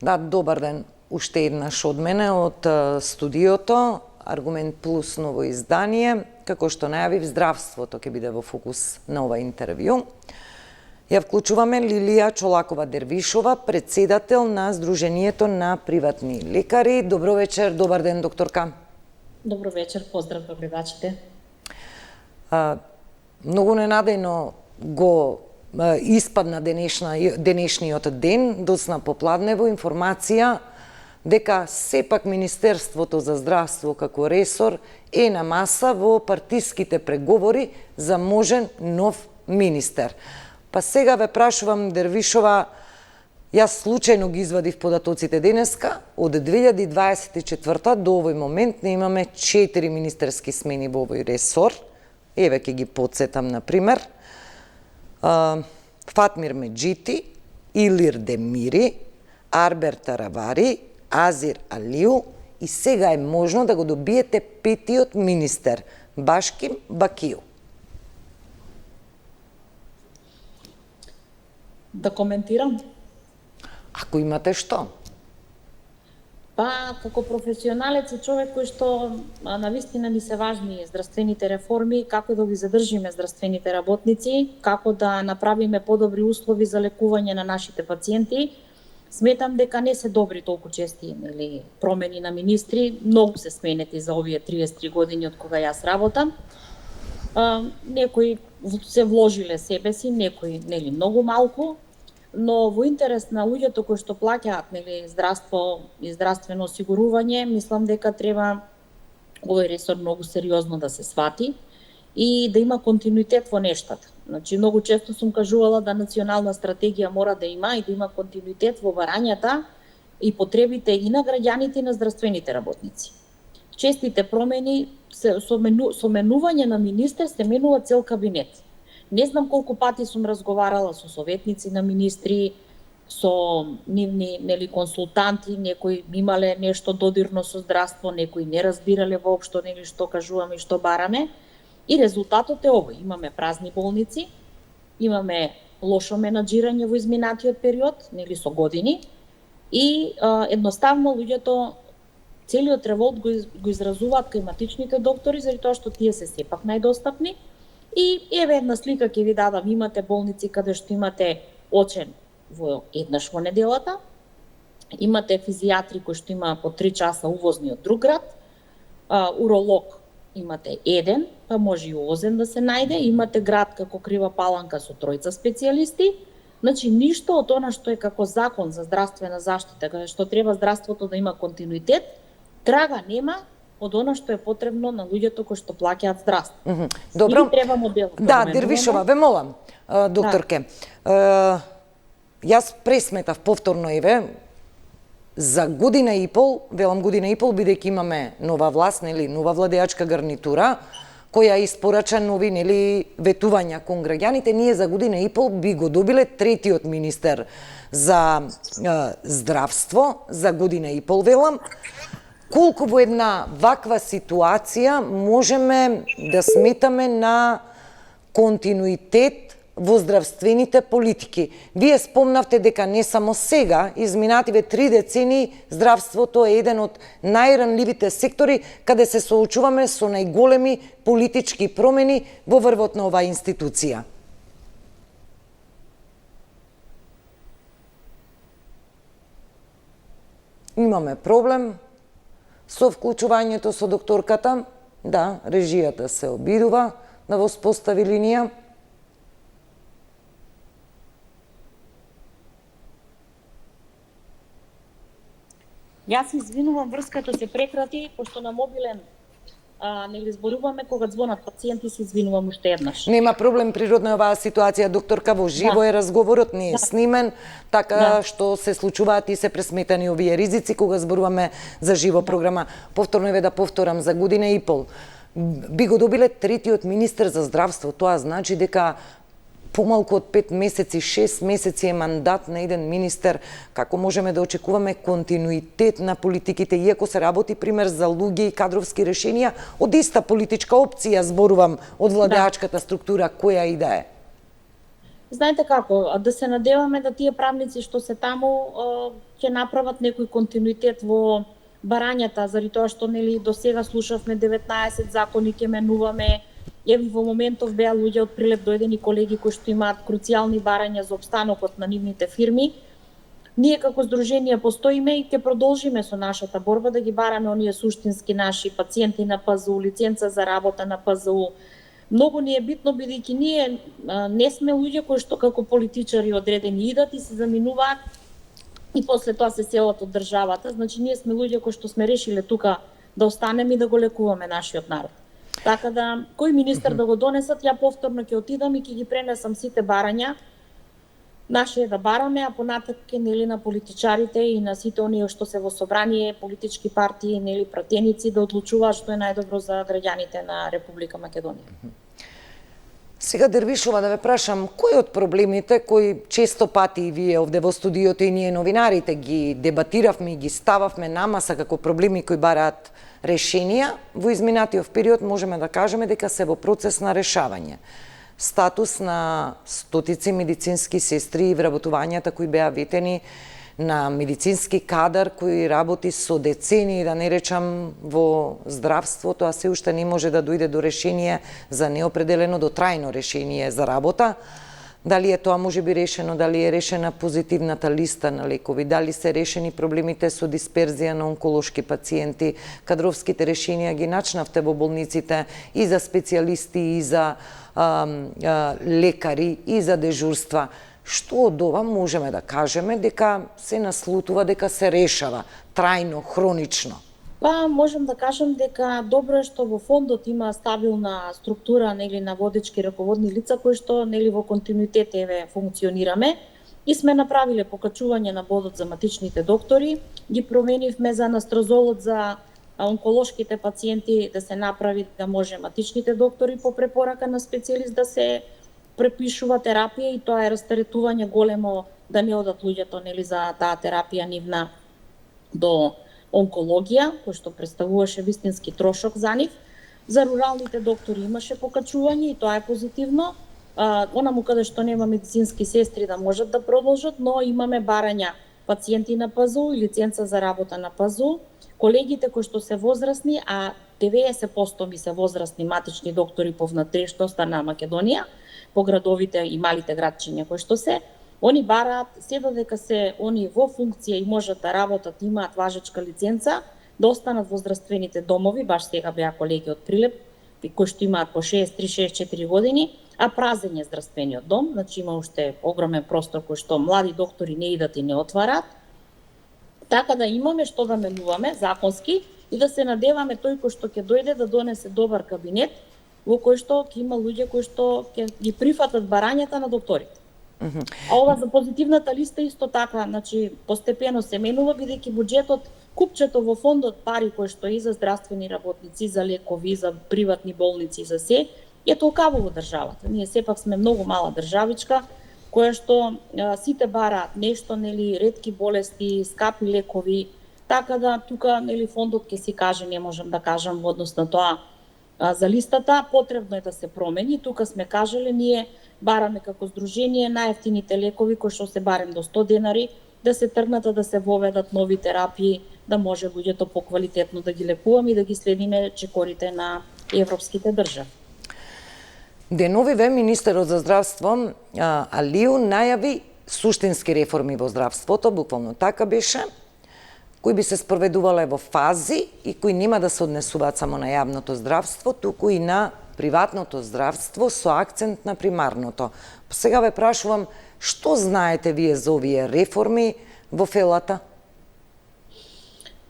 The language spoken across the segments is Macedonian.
Да, добар ден. Уште еднаш од мене, од студиото, Аргумент Плюс ново издание. Како што најавив, здравството ќе биде во фокус на ова интервју. Ја вклучуваме Лилија Чолакова-Дервишова, председател на Сдруженијето на приватни лекари. Добро вечер, добар ден, докторка. Добро вечер, поздрав до гледачите. Многу ненадејно го испадна денешниот ден, досна попладнево информација дека сепак Министерството за здравство како ресор е на маса во партиските преговори за можен нов министер. Па сега ве прашувам, Дервишова, јас случајно ги извадив податоците денеска, од 2024 до овој момент не имаме 4 министерски смени во овој ресор. Еве ќе ги подсетам, например, Фатмир Меджити, Илир Демири, Арбер Таравари, Азир Алиу и сега е можно да го добиете петиот министер, Башким Бакију. Да коментирам? Ако имате што? Па, како професионалец и човек кој што навистина ни се важни здравствените реформи, како да ги задржиме здравствените работници, како да направиме подобри услови за лекување на нашите пациенти, сметам дека не се добри толку чести промени на министри, многу се сменети за овие 33 години од кога јас работам. Некои се вложиле себе си, некои многу малку, но во интерес на луѓето кои што плаќаат здравство и здравствено осигурување, мислам дека треба овој ресор многу сериозно да се свати и да има континуитет во нештата. Значи, многу често сум кажувала да национална стратегија мора да има и да има континуитет во барањата и потребите и на граѓаните и на здравствените работници. Честите промени со менување на министер се менува цел кабинет. Не знам колку пати сум разговарала со советници на министри, со нивни консултанти, некои имале нешто додирно со здравство, некои не разбирале воопшто што кажуваме и што бараме. И резултатот е овој. Имаме празни болници, имаме лошо менаџирање во изминатиот период, со години, и едноставно луѓето целиот револт го изразуваат кај матичните доктори, заради тоа што тие се сепак најдостапни. И еве една слика ќе ви дадам, имате болници каде што имате очен еднаш во неделата, имате физијатри кои што има по 3 часа увозни од друг град, уролог имате еден, па може и увозен да се најде, имате град како Крива Паланка со 3 специјалисти, значи ништо од она што е како закон за здравствена заштита, каде што треба здравството да има континуитет, трага нема од она што е потребно на луѓето кои што плаќаат здравство. Добро. Треба модел. Да, Дервишова, ве молам, докторке. Јас пресметав повторно за година и пол, велам година и пол, бидејќи имаме нова власт, нова владеачка гарнитура, која испорача нови ветувања кон граѓаните, ние за година и пол би го добиле третиот министер за здравство, за година и пол, велам. Колку во една ваква ситуација можеме да сметаме на континуитет во здравствените политики? Вие спомнавте дека не само сега, изминативе 3 децени, здравството е еден од најранливите сектори каде се соочуваме со најголеми политички промени во врвот на оваа институција. Имаме проблем со вклучувањето со докторката. Да, режијата се обидува да воспостави линија. Јас извинувам, врската се прекрати, пошто на мобилен зборуваме, кога звонат пациенти, се извинувам уште еднаш. Нема проблем, природна е оваа ситуација, докторка, во живо е разговорот, не е снимен, така што се случуваат и се пресметани овие ризици кога зборуваме за живо програма. Повторно да повторам, за година и пол би го добиле третиот министер за здравство. Тоа значи дека помалку од 5 месеци, 6 месеци е мандат на еден министер. Како можеме да очекуваме континуитет на политиките, иако се работи, пример, за луѓе и кадровски решенија од иста политичка опција, зборувам, од владеачката структура, која и да е? Знаете како, да се надеваме да тие правници што се таму ќе направат некој континуитет во барањата, заради тоа што нели до сега слушавме 19 закони ќе менуваме. Еви во моментов беа луѓе од Прилеп дојдени колеги кои што имаат круцијални барања за опстанокот на нивните фирми. Ние како здружение постоиме и ќе продолжиме со нашата борба да ги бараме оние суштински наши пациенти на ПЗУ, лиценца за работа на ПЗУ. Многу ни е битно бидејќи ние не сме луѓе кои што како политичари одредени идат и се заминуваат и после тоа се селат од државата. Значи ние сме луѓе кои што сме решиле тука да останеме и да го лекуваме нашиот народ. Така да кој министер да го донесат, ја повторно ќе отидам и ќе ги пренесам сите барања. Наше е да бараме, а понатака нели на политичарите и на сите оние што се во собрание, политички партии, нели пратеници да одлучуваат што е најдобро за граѓаните на Република Македонија. Сега, Дервишова, да ве прашам, кои од проблемите кои често пати и вие овде во студиото и ние новинарите ги дебатиравме и ги стававме на маса како проблеми кои бараат решенија, во изминатиот период можеме да кажеме дека се во процес на решавање? Статус на стотици медицински сестри и вработувањата кои беа ветени на медицински кадар кој работи со децении, да не речам, во здравството, а се уште не може да дојде до решение за неопределено, до трајно решение за работа. Дали е тоа може би решено, дали е решена позитивната листа на лекови, дали се решени проблемите со дисперзија на онколошки пациенти, кадровските решенија ги начнавте во болниците и за специјалисти, и за лекари, и за дежурства. Што од ова можеме да кажеме дека се наслутува, дека се решава трајно, хронично? Па можам да кажам дека добро е што во фондот има стабилна структура нели на водечки раководни лица кои што нели во континуитет еве функционираме и сме направиле покачување на бодот за матичните доктори, ги променивме за анастрозолот за онколошките пациенти да се направи да може матичните доктори по препорака на специјалист да се препишува терапија и тоа е растаретување големо да не одат луѓето нели за таа терапија нивна до онкологија, кој што представуваше вистински трошок за нив. За руралните доктори имаше покачување и тоа е позитивно. Онаму каде што нема медицински сестри да можат да продолжат, но имаме барања пациенти на ПЗУ и лиценца за работа на ПЗУ. Колегите кои што се возрастни, а 90% ми се возрастни матични доктори по внатрешноста на Македонија, по градовите и малите градчиња кои што се, они бараат се додека се они во функција и можат да работат, имаат важечка лиценца, да останат во здравствените домови, баш сега беа колеги од Прилеп, кои што имаат по 63-64 години, а празен е здравствениот дом, значи има уште огромен простор кој што млади доктори не идат и не отвараат. Така да имаме што да менуваме законски и да се надеваме тој кој што ќе дојде да донесе добар кабинет во кој што ќе има луѓе кои што ќе ги прифатат барањата на докторите. А ова за позитивната листа исто така, значи постепено се менува бидејќи буџетот, купчето во фондот пари кои што и за здравствени работници, за лекови, за приватни болници, за се, е толкаво во државата. Ние сепак сме многу мала државичка, која што сите бараат нешто, нели, ретки болести, скапи лекови, така да тука нели фондот ќе си каже, не можам да кажам во однос на тоа за листата, потребно е да се промени. Тука сме кажале, ние бараме како здружение најевтините лекови кои што се барем до 100 денари, да се тргнат да се воведат нови терапии, да може луѓето поквалитетно да ги лекуваме и да ги следиме чекорите на европските држави. Деновиве министерот за здравство Алиу најави суштински реформи во здравството, буквално така беше, кои би се спроведувале во фази и кои нема да се однесуваат само на јавното здравство, туку и на приватното здравство со акцент на примарното. Сега ве прашувам, што знаете вие за овие реформи во фелата?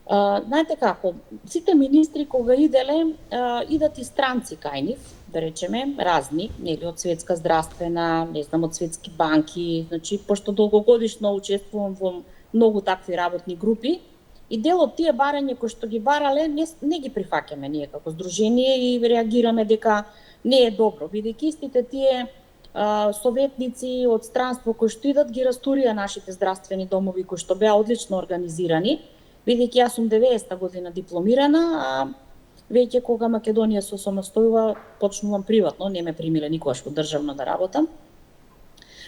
Знаете како, сите министри кога иделе, идат и странци кај нив, да речеме, разни, нели од Светска здравствена, не знам, од светски банки, значи, пошто долгогодишно учествувам во многу такви работни групи, и дел од тие барања кои што ги барале, не ги прифаќаме ние како здружение и реагираме дека не е добро, бидејќи истите тие советници од странство кои што идат ги растурија нашите здравствени домови кои што беа одлично организирани, бидејќи јас сум 90-та година дипломирана, а веќе кога Македонија се самостојува, почнувам приватно, не ме примиле никогаш во државно да работам.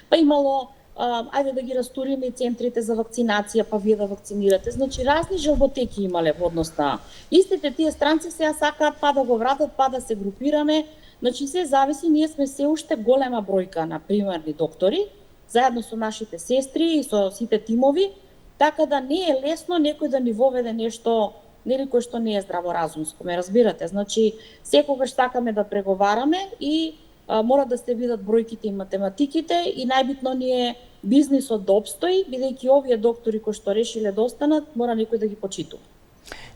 па имало ајде да ги растуриме и центрите за вакцинација, па вие да вакцинирате. Значи разни желботеки имале во однос на истите тие странци сега сакаат па да го вратат, па да се групираме. Значи се зависи, ние сме се уште голема бројка на примерни доктори, заедно со нашите сестри и со сите тимови, така да не е лесно некој да ни воведе нешто нели кој што не е здраворазумско, ме разбирате. Значи секогаш сакаме да преговараме и мора да се видат бројките и математиките и најбитно ни е бизнисот да обстои, бидејќи овие доктори кои што решиле да останат, мора некој да ги почитува.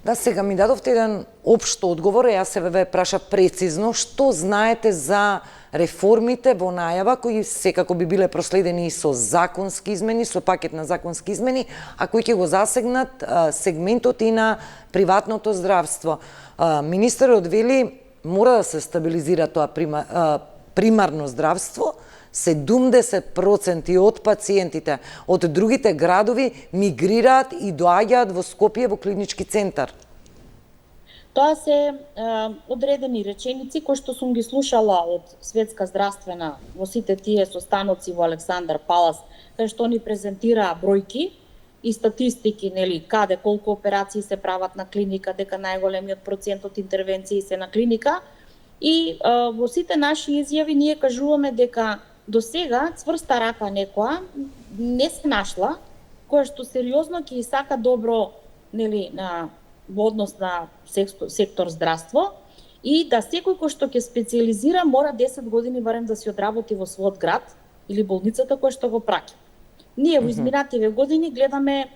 Да, сега ми дадовте еден општ одговор, јас се ве прашав прецизно, што знаете за реформите во најава, кои секако би биле проследени и со законски измени, со пакет на законски измени, а кои ќе го засегнат сегментот и на приватното здравство. Министерот вели мора да се стабилизира тоа примарно здравство. 70% од пациентите од другите градови мигрираат и доаѓаат во Скопје во клинички центар. Тоа се одредени реченици кои што сум ги слушала од Светска здравствена во сите тие состаноци во Александар Палас, кај што ни презентираа бројки и статистики, нели, каде колку операции се прават на клиника, дека најголемиот процент од интервенции се на клиника. И во сите наши изјави ние кажуваме дека до сега цврста рака некоја не се нашла, која што сериозно ќе сака добро, нели, во однос на сектор здравство и да секој кој што ќе специализира мора 10 години барем да си одработи во својот град или болницата која што го праќа. Ние во изминативе години гледаме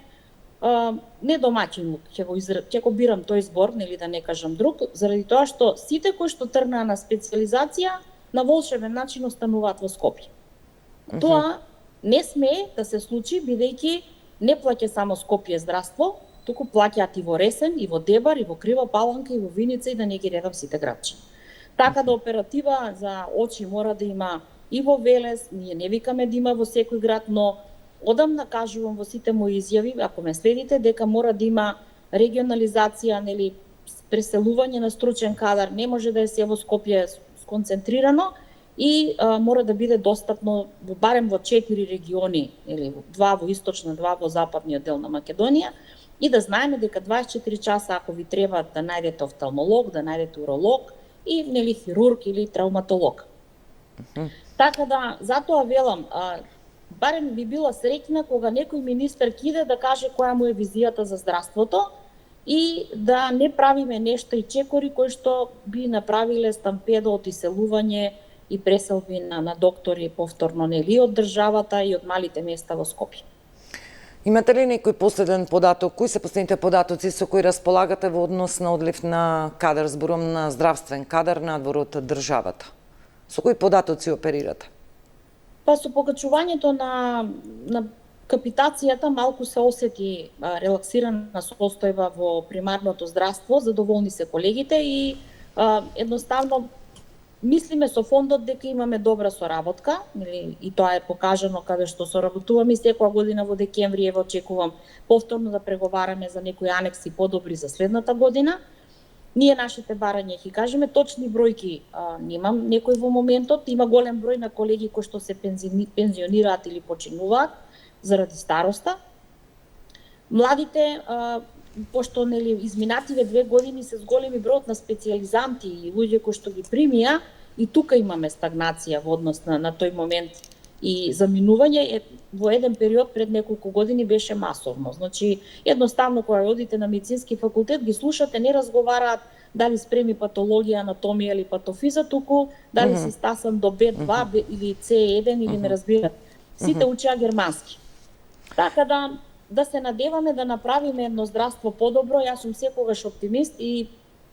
не домаќин, ќе го бирам тој збор, нели да не кажам друг, заради тоа што сите кои што тргнаа на специализација на волшебен начин остануваат во Скопје. Тоа не смее да се случи, бидејќи не плаќа само Скопје здравство, туку плаќаат и во Ресен, и во Дебар, и во Крива Паланка, и во Виница, и да не ги редам сите градчи. Така да оператива за очи мора да има и во Велес, ние не викаме да има во секој град, но одамна кажувам во сите мои изјави, ако ме следите, дека мора да има регионализација, нели, преселување на стручен кадар, не може да е се во Скопје сконцентрирано и мора да биде достапно барем во 4 региони, или 2 во источна, 2 во западниот дел на Македонија, и да знаеме дека 24 часа ако ви треба да најдете офталмолог, да најдете уролог и нели хирург или травматолог. Така да затоа велам, барем би била среќна кога некој министер киде да каже која му е визијата за здравството и да не правиме нешто и чекори кои што би направиле стампедо од иселување и преселби на доктори повторно, нели, од државата и од малите места во Скопје. Имате ли некој последен податок? Кои се последните податоци со кои располагате во однос на одлив на кадар, зборувам на здравствен кадар надвор од државата? Со кои податоци оперирате? Па со покачувањето на капитацијата малку се осети релаксирана состојба во примарното здравство, задоволни се колегите и едноставно мислиме со фондот дека имаме добра соработка, и тоа е покажано каде што соработуваме и секоја година во декември ево очекувам повторно да преговараме за некои анекси подобри за следната година. Ние нашите барања ќе кажеме, точни бројки немам некој во моментот, има голем број на колеги кои што се пензионираат или починуваат заради староста. Младите пошто нели изминативе 2 години се зголеми бројот на специјализанти и луѓе кои што ги примија и тука имаме стагнација во однос на тој момент и заминување во еден период пред неколку години беше масовно. Значи едноставно кога одите на медицински факултет ги слушате, не разговараат дали спреми патологија, анатомија или патофиза, туку дали си стасан до B2 или C1 или не разбират. Сите учеа германски. Така да се надеваме да направиме едно здравство подобро. Јас сум секогаш оптимист и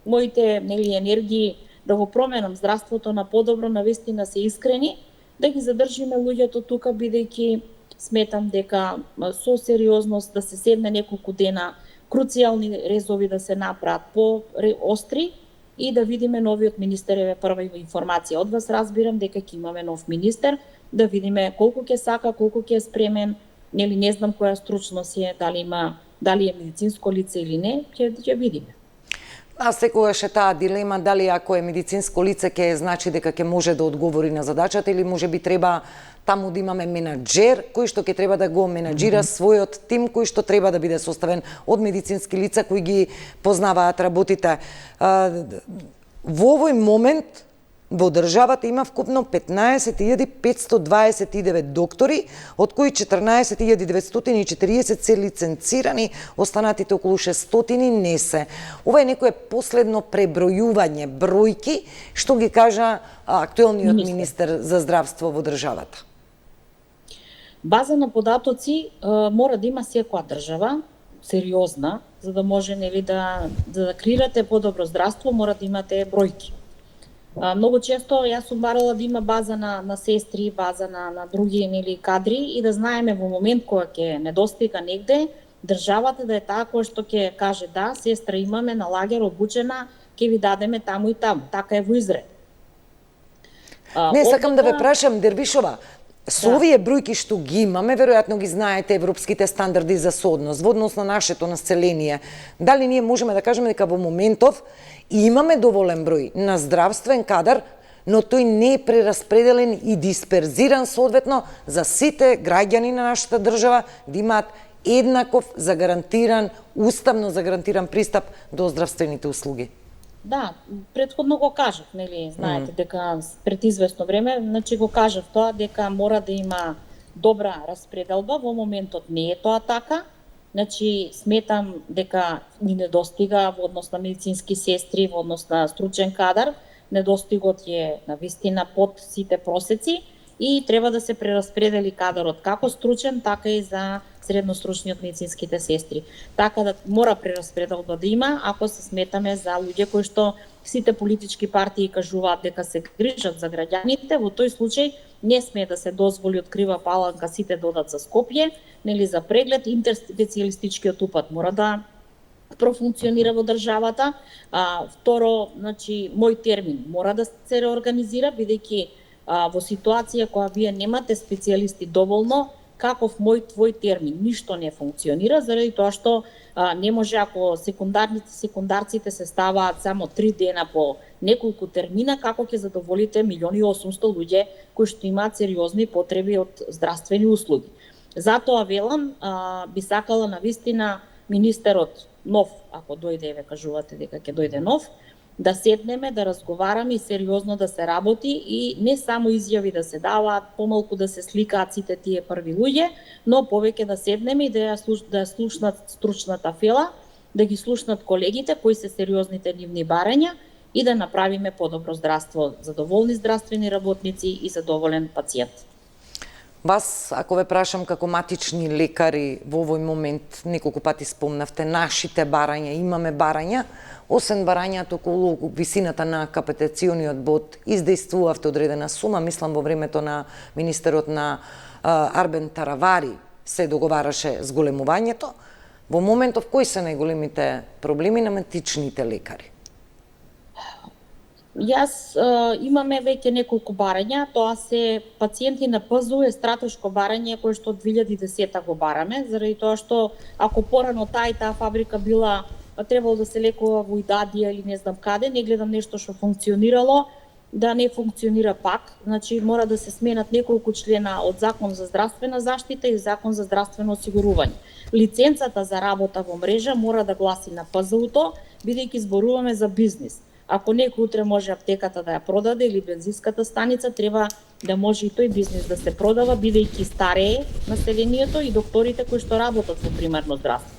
моите енергии да го променам здравството на подобро навистина се искрени, да ги задржиме луѓето тука, бидејќи сметам дека со сериозност да се седне неколку дена, круцијални резови да се направат по-остри и да видиме новиот министер. Еве прва информација од вас разбирам дека ќе имаме нов министер, да видиме колку ќе сака, колку ќе е спремен. Нели не знам која стручност е, дали е медицинско лице или не, ќе видиме. секогаш е таа дилема дали ако е медицинско лице ќе значи дека ќе може да одговори на задачата или можеби треба таму да имаме менаџер кој што ќе треба да го менаџира својот тим кој што треба да биде составен од медицински лица кои ги познаваат работите. Во овој момент во државата има вкупно 15.529 доктори, од кои 14.940 се лиценцирани, останатите околу 600 не се. Ова е некое последно пребројување бројки што ги кажа актуелниот министер за здравство во државата. База на податоци мора да има секоја држава, сериозна, за да може да креирате подобро здравство, мора да имате бројки. Многу често јас сум барала да има база на сестри, база на други кадри и да знаеме во момент кога ќе недостига негде, државата да е таа која што ќе каже да, сестра имаме на лагер обучена, ќе ви дадеме таму и таму. Така е во Израел. Не, сакам да ве прашам, Дервишова, со овие бројки што ги имаме, веројатно ги знаете европските стандарди за соодност во однос на нашето население. Дали ние можеме да кажеме дека во моментов имаме доволен број на здравствен кадар, но тој не е прераспределен и дисперзиран соодветно за сите граѓани на нашата држава да имаат еднаков загарантиран, уставно загарантиран пристап до здравствените услуги? Да, претходно го кажав, знаете дека пред известно време, го кажав тоа дека мора да има добра распределба, во моментот не е тоа така. Сметам дека ни недостига во однос на медицински сестри, во однос на стручен кадар, недостигот е навистина под сите просеци и треба да се прераспредели кадарот како стручен, така и за средностручниот медицинските сестри. Така да мора прераспределба да има, ако се сметаме за луѓе кои што сите политички партии кажуваат дека се грижат за граѓаните, во тој случај не sme да се дозволи од Крива Паланка сите додат за Скопје, за преглед, интерспецијалистичкиот упат мора да профункционира во државата. Второ, мој термин мора да се реорганизира, бидејќи во ситуација која вие немате специјалисти доволно, каков мој твој термин, ништо не функционира, заради тоа што не може ако секундарците се ставаат само 3 дена по неколку термина, како ќе задоволите 1.800.000 луѓе кои што имаат сериозни потреби од здравствени услуги. Затоа велам, би сакала навистина министерот нов, ако дојде, ве кажувате дека ќе дојде нов, да седнеме, да разговараме и сериозно да се работи и не само изјави да се даваат, помалку да се сликаат сите тие први луѓе, но повеќе да седнеме и да слушнат стручната фела, да ги слушнат колегите кои се сериозните нивни барања и да направиме подобро здравство, задоволни здравствени работници и задоволен пациент. Вас, ако ве прашам како матични лекари во овој момент, неколку пати спомнавте нашите барања, имаме барања, освен барањата околу висината на капитациониот бод, издействувавте одредена сума, мислам во времето на министерот на Арбен Таравари се договараше зголемувањето. Во моментов кои се најголемите проблеми на матичните лекари? Јас имаме веќе неколку барања, тоа се пациенти на ПЗУ е стратешко барање кое што од 2010 го бараме, заради тоа што ако порано таа и таа фабрика била требало да се лекува во Идадија или не знам каде, не гледам нешто што функционирало, да не функционира пак. Мора да се сменат неколку члена од Закон за здравствена заштита и Закон за здравствено осигурување. Лиценцата за работа во мрежа мора да гласи на ПЗУ-то, бидејќи зборуваме за бизнис. Ако некој утре може аптеката да ја продаде или бензинската станица, треба да може и тој бизнис да се продава, бидејќи старее населението и докторите кои што работат во примарно здравство.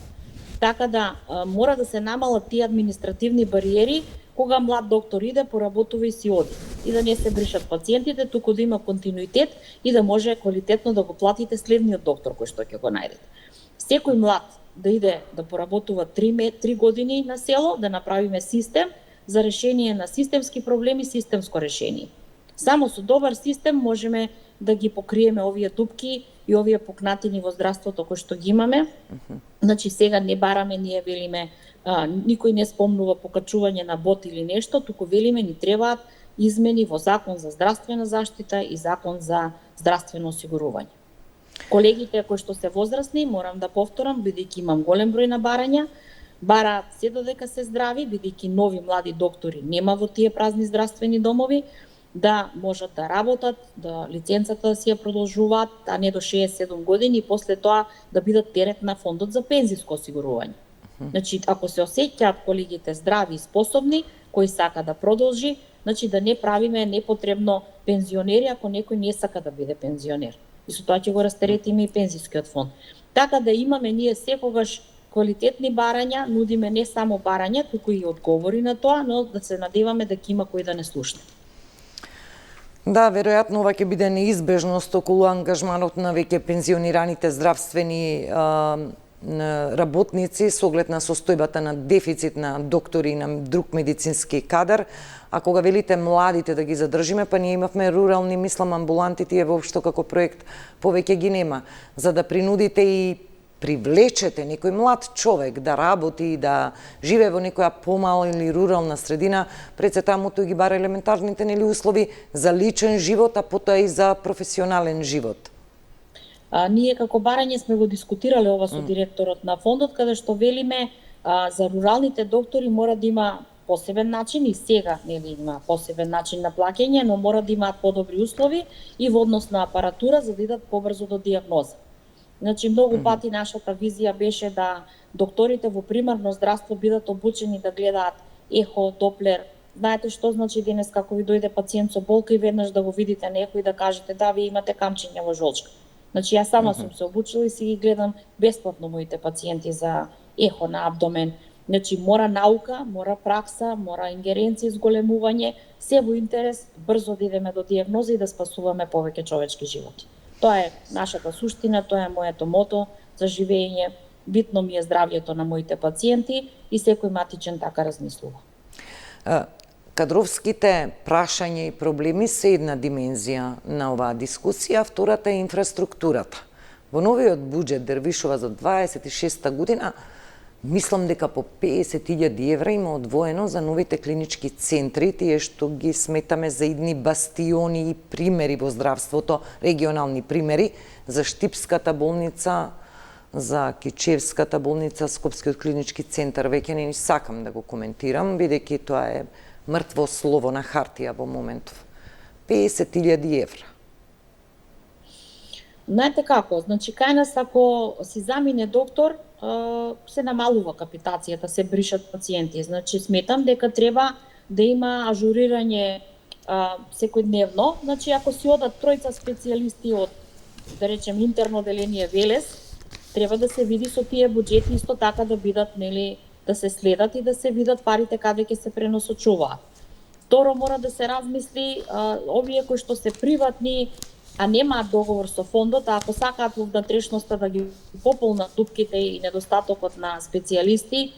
Така да мора да се намалат тие административни бариери, кога млад доктор иде, поработува и си оди. И да не се бришат пациентите, туку да има континуитет и да може квалитетно да го платите следниот доктор кој што ќе го најдете. Секој млад да иде да поработува 3 години на село, да направиме систем за решение на системски проблеми, системско решение. Само со добар систем можеме да ги покриеме овие дупки и овие пукнатини во здравството кои што ги имаме. Сега не бараме, ние велиме, никој не спомнува покачување на бот или нешто, туку велиме ни требаат измени во Закон за здравствена заштита и Закон за здравствено осигурување. Колегите кои што се возрастни, морам да повторам, бидејќи имам голем број на барања, Бараат се додека се здрави, бидејќи нови млади доктори нема во тие празни здравствени домови, да можат да работат, да лиценцата да си ја продолжуваат, а не до 67 години и после тоа да бидат терет на фондот за пензиско осигурување. Значи, ако се осеќаат колегите здрави и способни, кои сака да продолжи, значи да не правиме непотребно пензионери ако некој не сака да биде пензионер. И со тоа ќе го растеретиме и пензискиот фонд. Така да имаме ние секогаш квалитетни барања, нудиме не само барања, туку и одговори на тоа, но да се надеваме дека има кој да не слушне. Да, веројатно ова ќе биде неизбежност околу ангажманот на веќе пензионираните здравствени работници со оглед на состојбата на дефицит на доктори и на друг медицински кадар. А кога велите младите да ги задржиме, па ние имавме рурални, мислам, амбуланти, тие воопшто како проект повеќе ги нема. За да принудите и привлечете некој млад човек да работи и да живее во некоја помала или рурална средина, пред се таму тој ги бара елементарните услови за личен живот, а потоа и за професионален живот. Ние како барање сме го дискутирале ова со директорот на фондот, каде што велиме за руралните доктори мора да има посебен начин и сега нели има посебен начин на плаќање, но мора да имаат подобри услови и во однос на апаратура за да идат побрзо до дијагноза. Значи многу пати нашата визија беше да докторите во примарно здравство бидат обучени да гледаат ехо, доплер. Знаете што значи денес како ви дојде пациент со болка и веднаш да го видите некој и да кажете да ви имате камчиња во жолчка. Значи јас сама сум се обучила и си ги гледам бесплатно моите пациенти за ехо на абдомен. Значи мора наука, мора пракса, мора ингеренција, зголемување, се во интерес брзо да идеме до дијагноза и да спасуваме повеќе човечки животи. Тоа е нашата суштина, тоа е моето мото за живење. Битно ми е здравјето на моите пациенти и секој матичен така размислува. Кадровските прашања и проблеми се една димензија на оваа дискусија, втората е инфраструктурата. Во новиот буџет Дервишова за 26-та година, мислам дека по 50.000 евра има одвоено за новите клинички центри, тие што ги сметаме за едни бастиони и примери во здравството, регионални примери, за Штипската болница, за Кичевската болница, Скопскиот клинички центар. Веќе не сакам да го коментирам, бидејќи тоа е мртво слово на хартија во моментов. 50.000 евра. Знаете како, значи кај нас ако си замине доктор, се намалува капитацијата, се бришат пациенти. Значи сметам дека треба да има ажурирање секојдневно. Значи ако си одат тројца специјалисти од, да речем, интерно оделение Велес, треба да се види со тие буџети исто така да бидат, нели, да се следат и да се видат парите каде ќе се пренасочуваат. Второ, мора да се размисли овие кои што се приватни, а немаат договор со фондот, а ако сакаат во внатрешноста да ги пополнат дупките и недостатокот на специјалисти,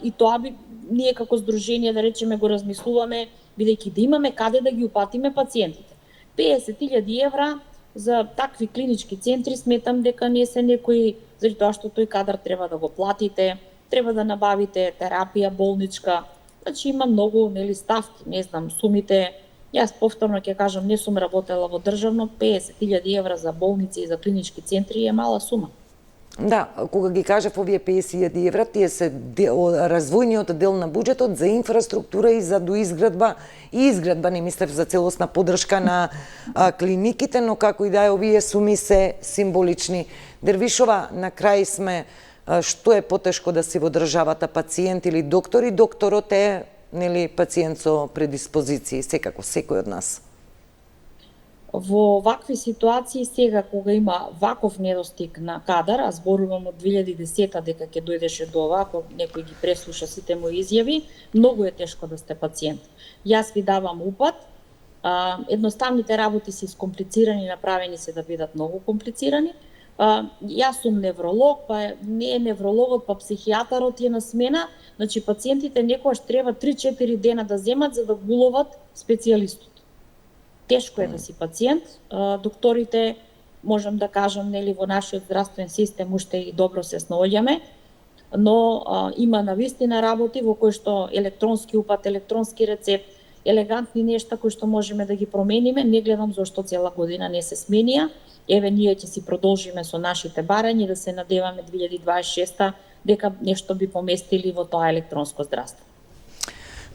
и тоа би ние како здружение, да речеме, го размислуваме, бидејќи да имаме каде да ги упатиме пациентите. 50.000 евра за такви клинички центри сметам дека не се некои, заради тоа што тој кадар треба да го платите, треба да набавите терапија болничка. Значи има многу, нели, ставки, не знам, сумите. Јас повторно ќе кажам, не сум работела во државно, 50.000 евра за болници и за клинички центри е мала сума. Да, кога ги кажав овие 50.000 евра, тие се развојниот дел на буџетот за инфраструктура и за доизградба и изградба, не мислев за целосна поддршка на клиниките, но како и да е, овие суми се символични. Дервишова, на крај сме, што е потешко да си во државата пациент или доктор, и докторот е, нели, пациент со предиспозиции, секако секој од нас. Во вакви ситуации сега кога има ваков недостиг на кадар, а зборувам од 2010 дека ќе дојдеше до ова, ако некој ги преслуша сите мои изјави, многу е тешко да сте пациент. Јас ви давам упат, едноставните работи се искомплицирани, направени се да бидат многу комплицирани. Јас сум невролог, па не е неврологот, па психијатарот е на смена, значи пациентите некогаш треба 3-4 дена да земат за да гуловат специјалистот. Тешко е да си пациент, докторите, можам да кажам, нели, во нашиот здравствен систем уште и добро се снаоѓаме, но има навистина работи во кои што електронски упат, електронски рецепт, елегантни нешта кои што можеме да ги промениме. Не гледам зошто цела година не се сменија. Еве, ние ќе си продолжиме со нашите барања, да се надеваме 2026 дека нешто би поместили во тоа електронско здравство.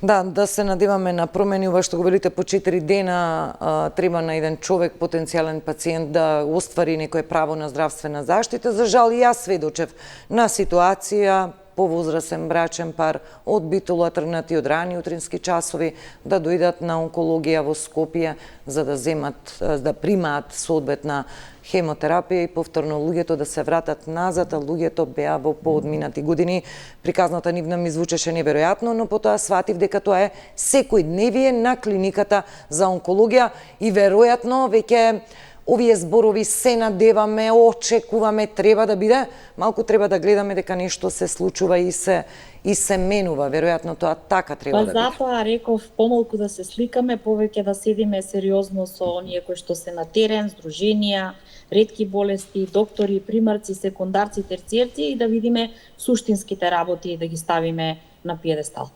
Да се надеваме на промени, ова што го велите по 4 дена треба на еден човек, потенцијален пациент да оствари некое право на здравствена заштита. За жал и јас сведочев на ситуација повозрасен брачен пар од Битола тргнати од рани утрински часови да дојдат на онкологија во Скопје за да примаат соодветна хемотерапија и повторно луѓето да се вратат назад, а луѓето беа во поодминати години. Приказната нивна ми звучеше неверојатно, но потоа сватив дека тоа е секојдневие на клиниката за онкологија и веројатно веќе овие зборови се надеваме, очекуваме, треба да биде, малку треба да гледаме дека нешто се случува и се менува. Веројатно тоа така треба да биде. Затоа реков помалку да се сликаме, повеќе да седиме сериозно со оние кои што се на терен, здруженија, ретки болести, доктори, примарци, секундарци, терциерци и да видиме суштинските работи и да ги ставиме на пиедестал.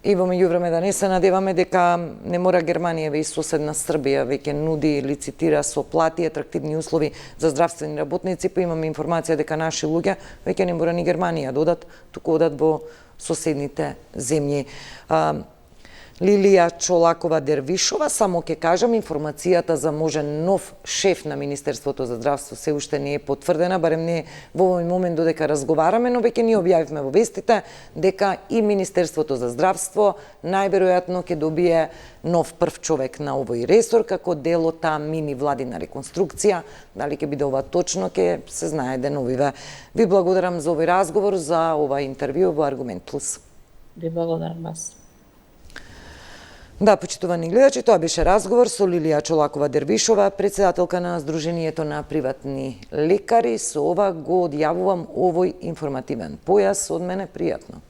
И во меѓувреме да не се надеваме дека не мора Германија и соседна Србија веќе нуди, лицитира со плати, атрактивни услови за здравствени работници, па имаме информација дека наши луѓе веќе не мора ни Германија да одат, туку одат во соседните земји. Лилија Чолакова Дервишова, само ќе кажам, информацијата за можен нов шеф на Министерството за здравство се уште не е потврдена, барем не во овој момент додека разговараме, но веќе ни објавивме во вестите дека и Министерството за здравство најверојатно ќе добие нов прв човек на овој ресор како дел од таа мини владина реконструкција. Дали ќе биде ова точно, ќе се знае деновиве. Ви благодарам за овој разговор, за ова интервју во Аргумент Плюс. Ви благодарам вас. Да, почитувани гледачи, тоа беше разговор со Лилија Чолакова Дервишова, председателка на Сдруженијето на приватни лекари. Со ова го одјавувам овој информативен појас. Од мене пријатно.